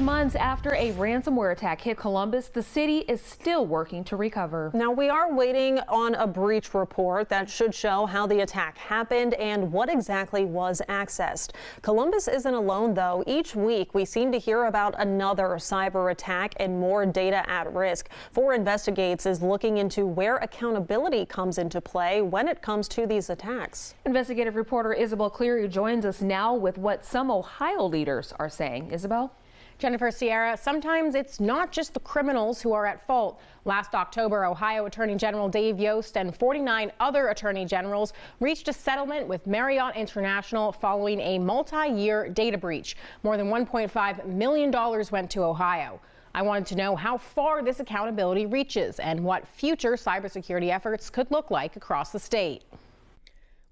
months after a ransomware attack hit Columbus, the city is still working to recover. Now, we are waiting on a breach report that should show how the attack happened and what exactly was accessed. Columbus isn't alone, though. Each week, we seem to hear about another cyber attack and more data at risk. 4 Investigates is looking into where accountability comes into play when it comes to these attacks. Investigative reporter Isabel Cleary joins us now with what some Ohio leaders are saying. Isabel? Jennifer, Sierra, sometimes it's not just the criminals who are at fault. Last October, Ohio Attorney General Dave Yost and 49 other attorney generals reached a settlement with Marriott International following a multi-year data breach. More than $1.5 million went to Ohio. I wanted to know how far this accountability reaches and what future cybersecurity efforts could look like across the state.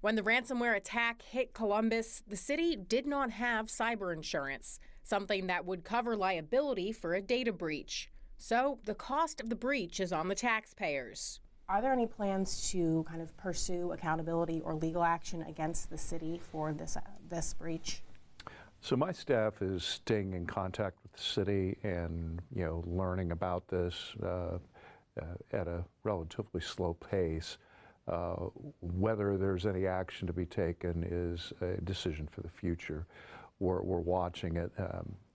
When the ransomware attack hit Columbus, the city did not have cyber insurance, something that would cover liability for a data breach. So the cost of the breach is on the taxpayers. Are there any plans to kind of pursue accountability or legal action against the city for this breach? So my staff is staying in contact with the city and, learning about this at a relatively slow pace. Whether there's any action to be taken is a decision for the future. We're watching it,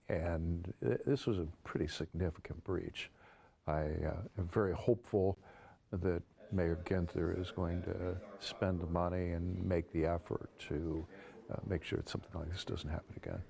and this was a pretty significant breach. I am very hopeful that Mayor Ginther is going to spend the money and make the effort to make sure that something like this doesn't happen again.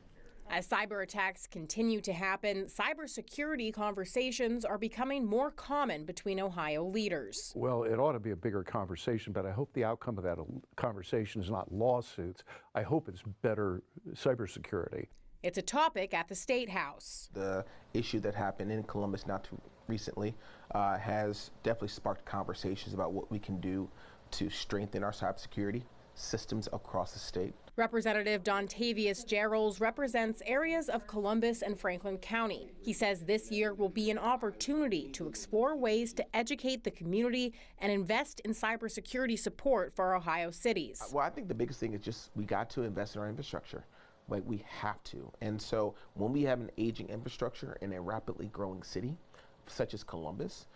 As cyber attacks continue to happen, cybersecurity conversations are becoming more common between Ohio leaders. Well, it ought to be a bigger conversation, but I hope the outcome of that conversation is not lawsuits. I hope it's better cybersecurity. It's a topic at the State House. The issue that happened in Columbus not too recently has definitely sparked conversations about what we can do to strengthen our cybersecurity systems across the state. Representative Dontavius Gerals represents areas of Columbus and Franklin County. He says this year will be an opportunity to explore ways to educate the community and invest in cybersecurity support for Ohio cities. Well, I think the biggest thing is just we got to invest in our infrastructure. Like, we have to. And so when we have an aging infrastructure in a rapidly growing city, such as Columbus,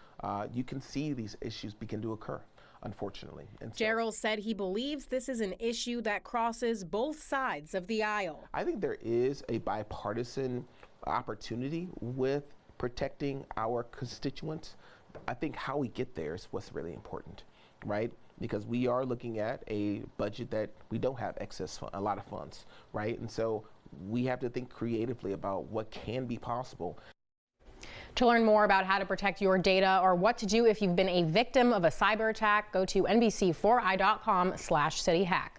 you can see these issues begin to occur, unfortunately. And so, Gerald said he believes this is an issue that crosses both sides of the aisle. I think there is a bipartisan opportunity with protecting our constituents. I think how we get there is what's really important, right? Because we are looking at a budget that we don't have a lot of funds, right? And so we have to think creatively about what can be possible. To learn more about how to protect your data or what to do if you've been a victim of a cyber attack, go to NBC4i.com/cityhack.